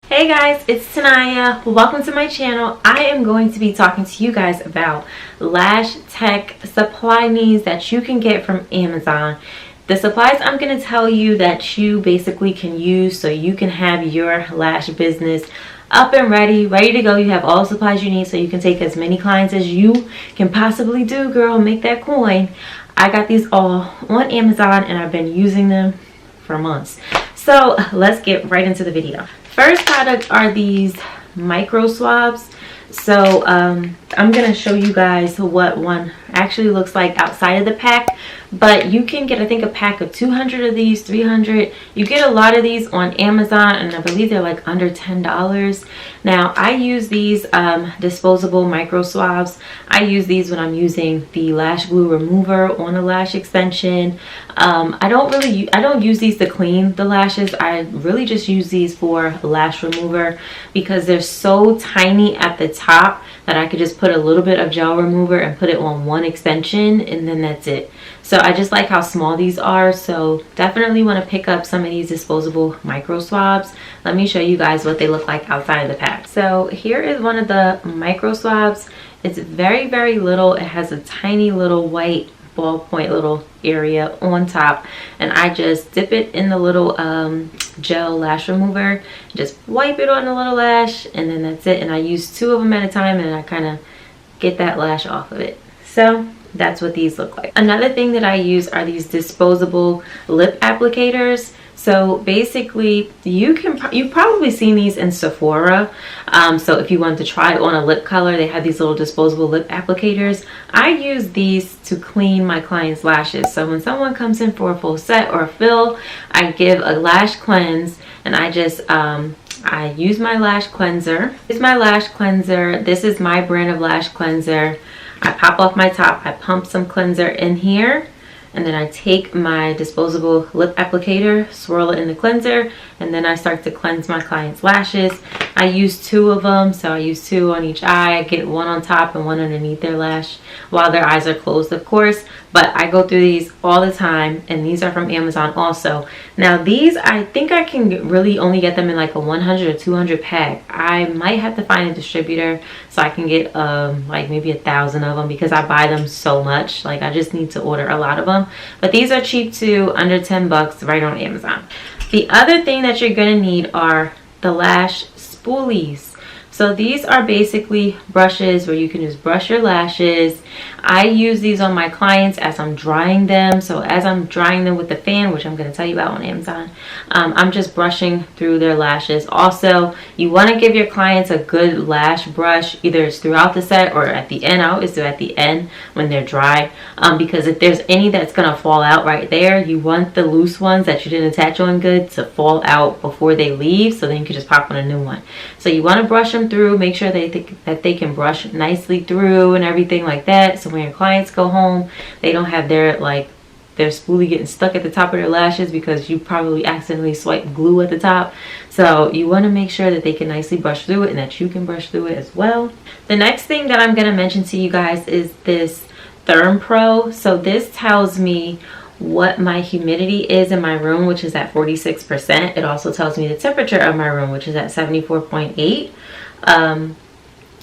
Hey guys, it's Tanaya. Welcome to my channel. I am going to be talking to you guys about lash tech supply needs that you can get from Amazon. The supplies I'm going to tell you that you basically can use so you can have your lash business up and ready to go. You have all the supplies you need so you can take as many clients as you can possibly do, girl. Make that coin. I got these all on Amazon and I've been using them for months. So let's get right into the video. First product are these micro swabs. So I'm gonna show you guys what one actually looks like outside of the pack, but you can get, I think, a pack of 200 of these, 300. You get a lot of these on Amazon, and I believe they're like under $10. Now I use these disposable micro swabs. I use these when I'm using the lash glue remover on a lash extension. I don't use these to clean the lashes. I really just use these for lash remover because they're so tiny at the top that I could just put a little bit of gel remover and put it on one extension, and then that's it. So I just like how small these are. So definitely want to pick up some of these disposable micro swabs. Let me show you guys what they look like outside of the pack. So here is one of the micro swabs. It's very little. It has a tiny little white ballpoint little area on top, and I just dip it in the little gel lash remover, just wipe it on the little lash, and then that's it. And I use 2 of them at a time, and I kind of get that lash off of it. So that's what these look like. Another thing that I use are these disposable lip applicators. So basically, you've probably seen these in Sephora. So if you want to try on a lip color, they have these little disposable lip applicators. I use these to clean my clients' lashes. So when someone comes in for a full set or a fill, I give a lash cleanse, and I just I use my lash cleanser. This is my lash cleanser. This is my brand of lash cleanser. I pop off my top. I pump some cleanser in here, and then I take my disposable lip applicator, swirl it in the cleanser, and then I start to cleanse my client's lashes. I use 2 of them, so I use 2 on each eye. I get one on top and one underneath their lash while their eyes are closed, of course. But I go through these all the time, and these are from Amazon also. Now these, I think I can really only get them in like a 100 or 200 pack. I might have to find a distributor so I can get like maybe 1,000 of them, because I buy them so much. Like, I just need to order a lot of them. But these are cheap too, under 10 bucks right on Amazon. The other thing that you're gonna need are the Lash Spoolies. So these are basically brushes where you can just brush your lashes. I use these on my clients as I'm drying them. So as I'm drying them with the fan, which I'm going to tell you about on Amazon, I'm just brushing through their lashes. Also, you want to give your clients a good lash brush, either it's throughout the set or at the end. I always do at the end when they're dry, because if there's any that's going to fall out right there, you want the loose ones that you didn't attach on good to fall out before they leave, so then you can just pop on a new one. So you want to brush them through, make sure that they can brush nicely through and everything like that, so when your clients go home, they don't have their spoolie getting stuck at the top of their lashes because you probably accidentally swiped glue at the top. So you want to make sure that they can nicely brush through it and that you can brush through it as well. The next thing that I'm going to mention to you guys is this Therm Pro. So this tells me what my humidity is in my room, which is at 46%. It also tells me the temperature of my room, which is at 74.8.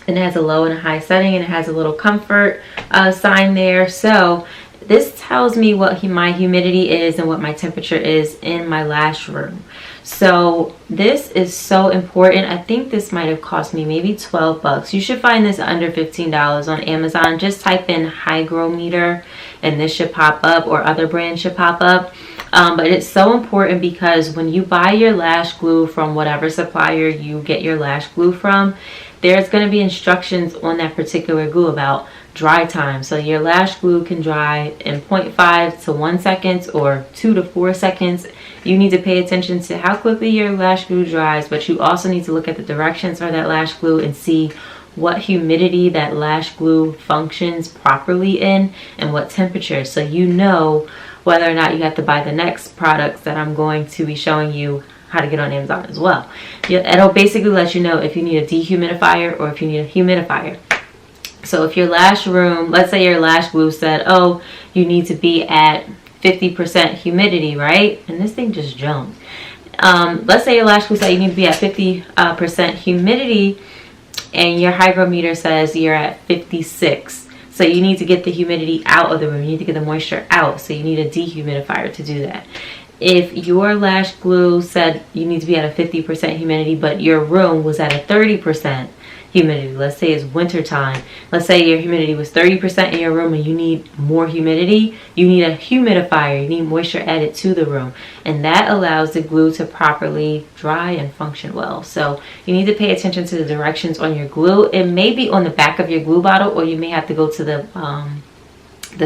And it has a low and a high setting, and it has a little comfort sign there. So this tells me what my humidity is and what my temperature is in my lash room. So this is so important. I think this might have cost me maybe 12 bucks. You should find this under $15 on Amazon. Just type in hygrometer and this should pop up, or other brands should pop up. But it's so important because when you buy your lash glue from whatever supplier you get your lash glue from, there's going to be instructions on that particular glue about dry time. So your lash glue can dry in 0.5 to 1 second or 2 to 4 seconds. You need to pay attention to how quickly your lash glue dries, but you also need to look at the directions for that lash glue and see what humidity that lash glue functions properly in and what temperature, so you know whether or not you have to buy the next products that I'm going to be showing you how to get on Amazon as well. It'll basically let you know if you need a dehumidifier or if you need a humidifier. So if your lash room, let's say your lash glue said, oh, you need to be at 50% humidity, right? And this thing just jumped. let's say your lash glue said you need to be at 50% humidity, and your hygrometer says you're at 56. So you need to get the humidity out of the room. You need to get the moisture out. So you need a dehumidifier to do that. If your lash glue said you need to be at a 50% humidity, but your room was at a 30% humidity, let's say it's winter time, let's say your humidity was 30% in your room and you need more humidity, you need a humidifier, you need moisture added to the room, and that allows the glue to properly dry and function well. So you need to pay attention to the directions on your glue. It may be on the back of your glue bottle, or you may have to go to the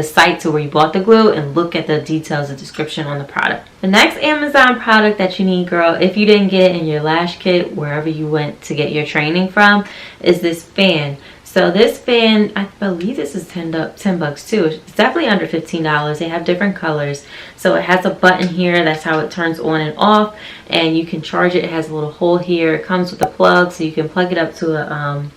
site to where you bought the glue and look at the details, the description on the product. The next Amazon product that you need, girl, if you didn't get it in your lash kit wherever you went to get your training from, is this fan. So this fan, I believe this is 10 bucks too. It's definitely under $15. They have different colors. So it has a button here. That's how it turns on and off. And you can charge it. It has a little hole here. It comes with a plug, so you can plug it up to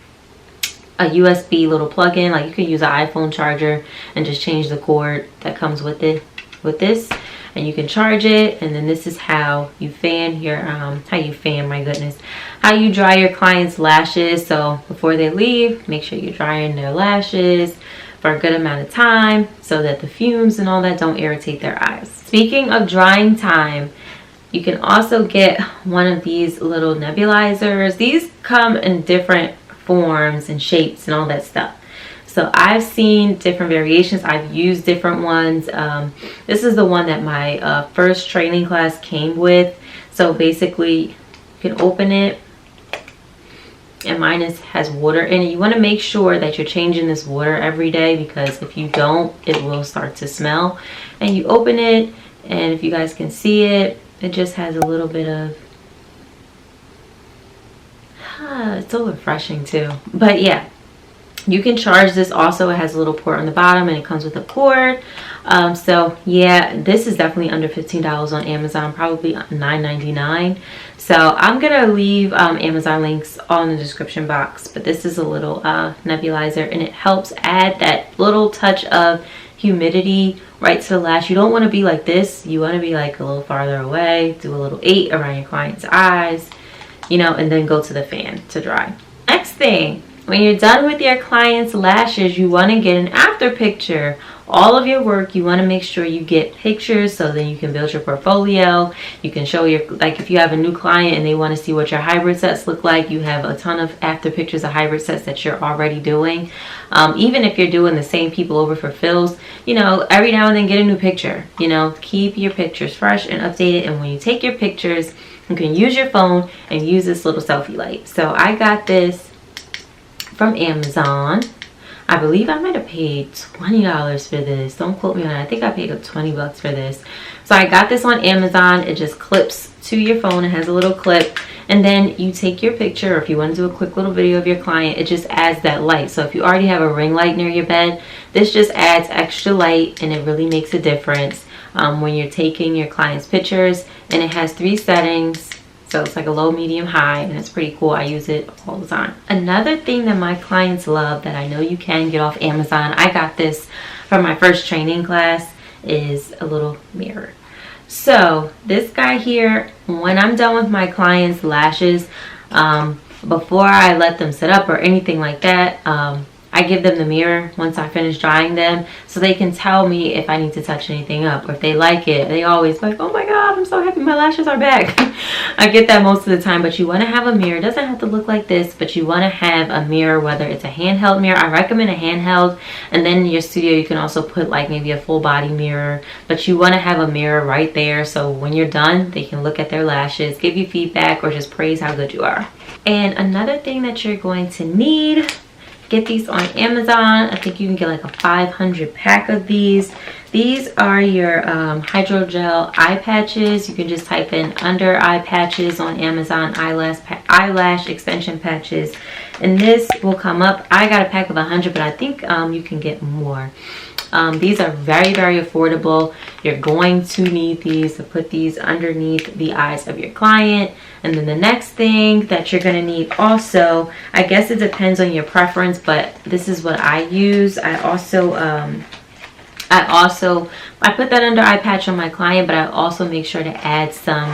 a USB little plug-in. Like, you can use an iPhone charger and just change the cord that comes with it, with this, and you can charge it. And then this is how you fan your how you dry your clients' lashes. So before they leave, make sure you're drying their lashes for a good amount of time so that the fumes and all that don't irritate their eyes. Speaking of drying time, you can also get one of these little nebulizers. These come in different forms and shapes and all that stuff. So I've seen different variations. I've used different ones. This is the one that my first training class came with. So basically you can open it, and mine has water in it. You want to make sure that you're changing this water every day, because if you don't, it will start to smell. And you open it, and if you guys can see it, it just has a little bit of it's so refreshing too. But yeah, you can charge this also. It has a little port on the bottom, and it comes with a cord. So yeah, this is definitely under $15 on Amazon, probably $9.99. So I'm gonna leave Amazon links on the description box. But this is a little nebulizer, and it helps add that little touch of humidity right to the lash. You don't want to be like this. You want to be like a little farther away. Do a little 8 around your client's eyes, you know, and then go to the fan to dry. Next thing, when you're done with your client's lashes, you want to get an after picture. All of your work, you want to make sure you get pictures, so then you can build your portfolio. You can show your, like, if you have a new client and they want to see what your hybrid sets look like, you have a ton of after pictures of hybrid sets that you're already doing. Even if you're doing the same people over for fills, you know, every now and then get a new picture. You know, keep your pictures fresh and updated. And when you take your pictures, you can use your phone and use this little selfie light. So I got this from Amazon. I believe I might have paid $20 for this. Don't quote me on it. I think I paid up 20 bucks for this. So I got this on Amazon. It just clips to your phone. It has a little clip. And then you take your picture, or if you want to do a quick little video of your client, it just adds that light. So if you already have a ring light near your bed, this just adds extra light, and it really makes a difference when you're taking your client's pictures. And it has 3 settings. So it's like a low, medium, high, and it's pretty cool. I use it all the time. Another thing that my clients love that I know you can get off Amazon, I got this from my first training class, is a little mirror. So this guy here, when I'm done with my clients' lashes, before I let them sit up or anything like that, I give them the mirror once I finish drying them, so they can tell me if I need to touch anything up, or if they like it. They always like, oh my god, I'm so happy my lashes are back. I get that most of the time. But you want to have a mirror. It doesn't have to look like this, but you want to have a mirror, whether it's a handheld mirror. I recommend a handheld, and then in your studio you can also put like maybe a full body mirror. But you want to have a mirror right there, so when you're done, they can look at their lashes, give you feedback, or just praise how good you are. And another thing that you're going to need, get these on Amazon. I think you can get like a 500 pack of these. These are your hydrogel eye patches. You can just type in under eye patches on Amazon, eyelash extension patches, and this will come up. I got a pack of 100, but I think you can get more. These are very, very affordable. You're going to need these to put these underneath the eyes of your client. And then the next thing that you're going to need also, I guess it depends on your preference, but this is what I use. I put that under eye patch on my client, but I also make sure to add some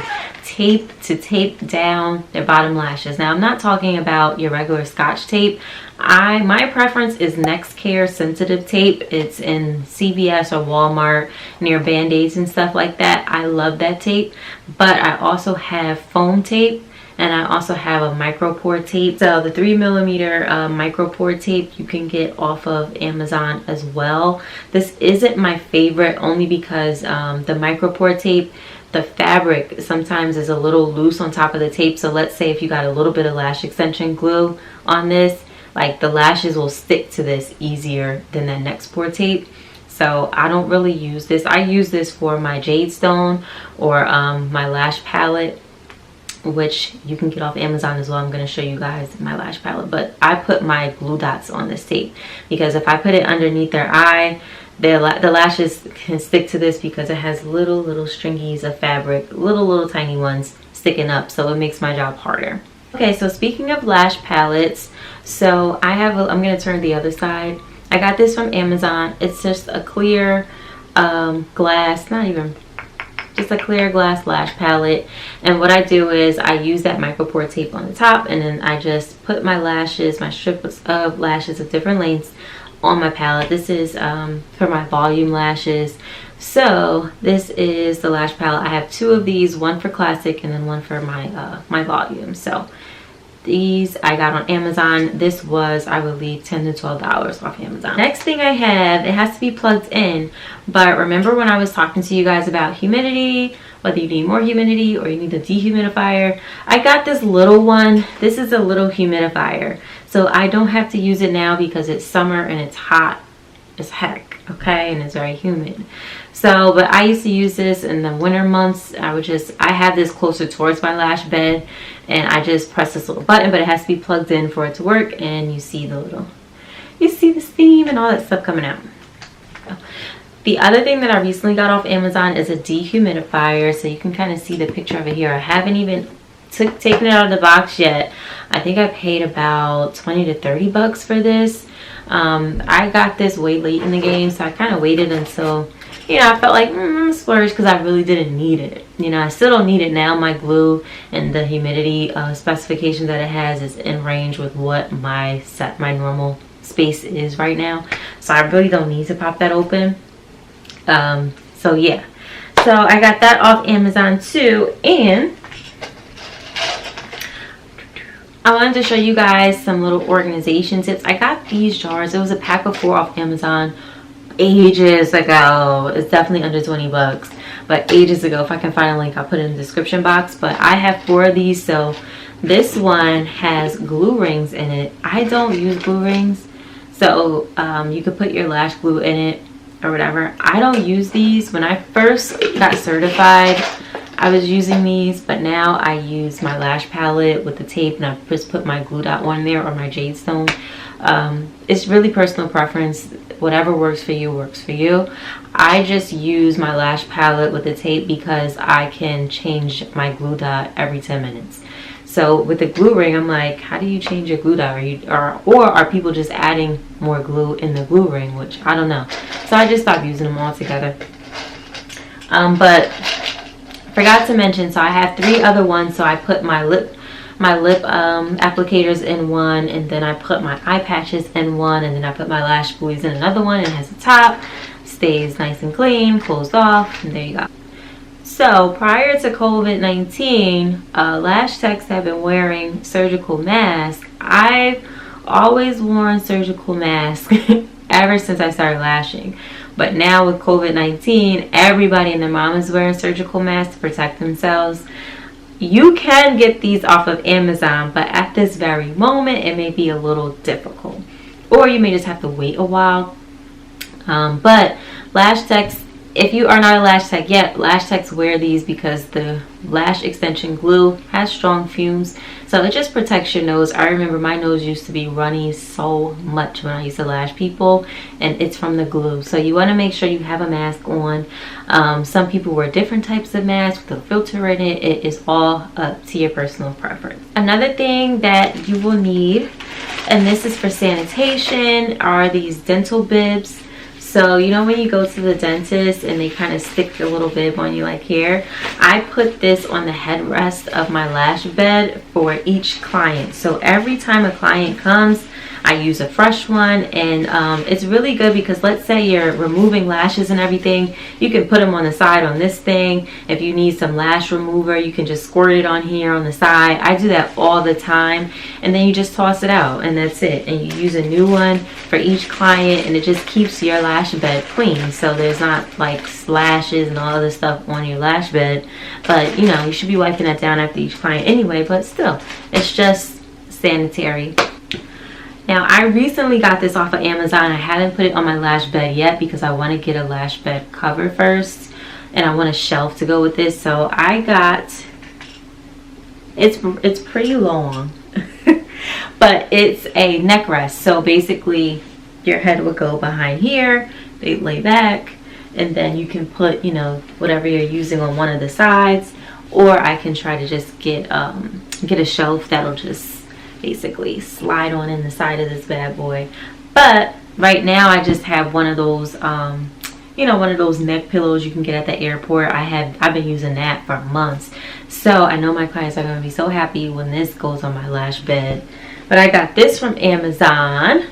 tape to tape down their bottom lashes. Now I'm not talking about your regular Scotch tape. My preference is NextCare sensitive tape. It's in CVS or Walmart near Band-Aids and stuff like that. I love that tape, but I also have foam tape, and I also have a micro pore tape. So the 3mm micro pore tape you can get off of Amazon as well. This isn't my favorite only because the micro pore tape, the fabric sometimes is a little loose on top of the tape. So let's say if you got a little bit of lash extension glue on this, like the lashes will stick to this easier than that next pore tape. So I don't really use this. I use this for my jade stone or my lash palette, which you can get off Amazon as well. I'm going to show you guys my lash palette, but I put my glue dots on this tape because if I put it underneath their eye, the lashes can stick to this because it has little stringies of fabric, little tiny ones sticking up, so it makes my job harder. Okay, so speaking of lash palettes, so I'm going to turn the other side. I got this from Amazon. It's just a clear glass, just a clear glass lash palette, and what I do is I use that micro pore tape on the top, and then I just put my lashes, my strips of lashes of different lengths on my palette. This is for my volume lashes. So this is the lash palette. I have two of these, one for classic and then one for my my volume. So these I got on Amazon. This was, I believe, $10 to $12 off Amazon. Next thing I have, it has to be plugged in, but remember when I was talking to you guys about humidity, whether you need more humidity or you need a dehumidifier, I got this little one. This is a little humidifier, so I don't have to use it now because it's summer and it's hot as heck, okay, and it's very humid. So, but I used to use this in the winter months. I have this closer towards my lash bed, and I just press this little button, but it has to be plugged in for it to work, and you see the steam and all that stuff coming out. The other thing that I recently got off Amazon is a dehumidifier, so you can kind of see the picture of it here. I haven't even taken it out of the box yet. I think I paid about 20 to 30 bucks for this. I got this way late in the game, so I kind of waited until, you know, I felt like splurge because I really didn't need it. You know, I still don't need it now. My glue and the humidity specification that it has is in range with what my normal space is right now, so I really don't need to pop that open. So yeah, so I got that off Amazon too, and I wanted to show you guys some little organization tips. I got these jars. It was a pack of 4 off Amazon ages ago. It's definitely under 20 bucks, but ages ago. If I can find a link, I'll put it in the description box. But I have 4 of these. So this one has glue rings in it. I don't use glue rings, so you could put your lash glue in it or whatever. I don't use these. When I first got certified, I was using these, but now I use my lash palette with the tape, and I just put my glue dot one there, or my jade stone. It's really personal preference. Whatever works for you works for you. I just use my lash palette with the tape because I can change my glue dot every 10 minutes. So with the glue ring, I'm like, how do you change your glue dot? Or are people just adding more glue in the glue ring, which I don't know. So I just stopped using them altogether. But forgot to mention, so I have 3 other ones. So I put my lip applicators in one, and then I put my eye patches in one, and then I put my lash spoolies in another one. It has a top, stays nice and clean, closed off, and there you go. So prior to COVID-19, lash techs have been wearing surgical masks. I've always worn surgical masks ever since I started lashing. But now with COVID-19, everybody and their mom is wearing surgical masks to protect themselves. You can get these off of Amazon, but at this very moment, it may be a little difficult. Or you may just have to wait a while. But lash techs, if you are not a lash tech yet, lash techs wear these because the lash extension glue has strong fumes, so it just protects your nose. I remember my nose used to be runny so much when I used to lash people, and it's from the glue. So you want to make sure you have a mask on. Some people wear different types of masks with a filter in it. It is all up to your personal preference. Another thing that you will need, and this is for sanitation, are these dental bibs. So you know when you go to the dentist and they kind of stick a little bib on you like here, I put this on the headrest of my lash bed for each client. So every time a client comes, I use a fresh one, and it's really good because let's say you're removing lashes and everything, you can put them on the side on this thing. If you need some lash remover, you can just squirt it on here on the side. I do that all the time, and then you just toss it out and that's it. And you use a new one for each client, and it just keeps your lash bed clean, so there's not like lashes and all other stuff on your lash bed. But you know, you should be wiping that down after each client anyway, but still, it's just sanitary. Now, I recently got this off of Amazon. I haven't put it on my lash bed yet because I want to get a lash bed cover first, and I want a shelf to go with this. So I got, it's pretty long, but it's a neck rest. So basically, your head would go behind here, they lay back, and then you can put, you know, whatever you're using on one of the sides, or I can try to just get a shelf that'll just basically slide on in the side of this bad boy. But right now I just have one of those you know, one of those neck pillows you can get at the airport. I've been using that for months, so I know my clients are going to be so happy when this goes on my lash bed. But I got this from Amazon.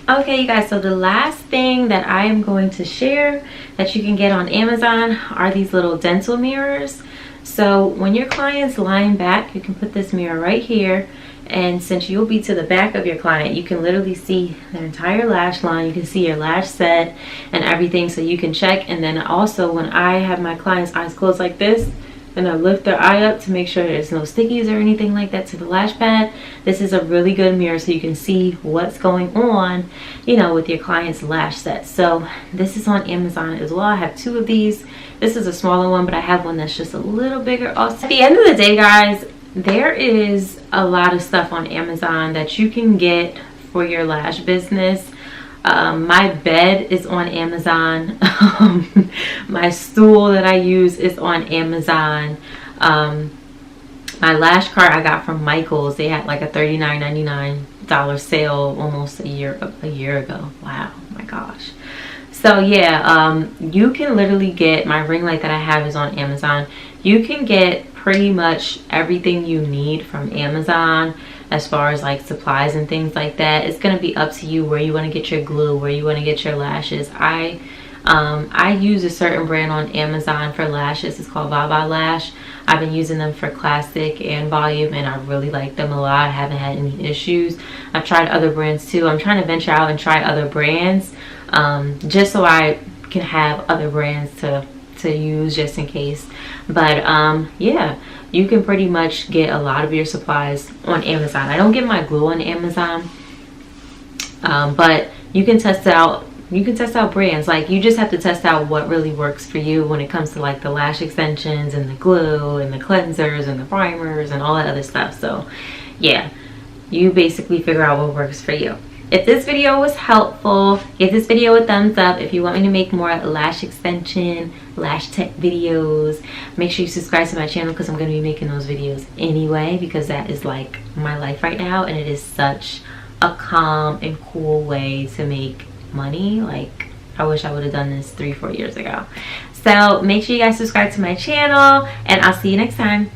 Okay, you guys, so the last thing that I am going to share that you can get on Amazon are these little dental mirrors. So when your client's lying back, you can put this mirror right here, and since you'll be to the back of your client, you can literally see their entire lash line. You can see your lash set and everything, so you can check. And then also when I have my client's eyes closed like this, and I lift their eye up to make sure there's no stickies or anything like that to the lash pad, this is a really good mirror so you can see what's going on, you know, with your client's lash set. So this is on Amazon as well. I have two of these. This is a smaller one, but I have one that's just a little bigger also. At the end of the day, guys, there is a lot of stuff on Amazon that you can get for your lash business. My bed is on Amazon. My stool that I use is on Amazon. My lash cart I got from Michael's. They had like a $39.99 sale almost a year ago. Wow, my gosh. So yeah, you can literally get, my ring light that I have is on Amazon. You can get pretty much everything you need from Amazon as far as like supplies and things like that. It's going to be up to you where you want to get your glue, where you want to get your lashes. I use a certain brand on Amazon for lashes. It's called Baba Lash. I've been using them for classic and volume, and I really like them a lot. I haven't had any issues. I've tried other brands too. I'm trying to venture out and try other brands, just so I can have other brands to use just in case. But yeah, you can pretty much get a lot of your supplies on Amazon. I don't get my glue on Amazon, but you can test out. You can test out brands. Like, you just have to test out what really works for you when it comes to like the lash extensions and the glue and the cleansers and the primers and all that other stuff. So yeah, you basically figure out what works for you. If this video was helpful, give this video a thumbs up. If you want me to make more lash extension, lash tech videos, make sure you subscribe to my channel, because I'm going to be making those videos anyway, because that is like my life right now, and it is such a calm and cool way to make money. Like, I wish I would have done this 3-4 years ago. So make sure you guys subscribe to my channel, and I'll see you next time.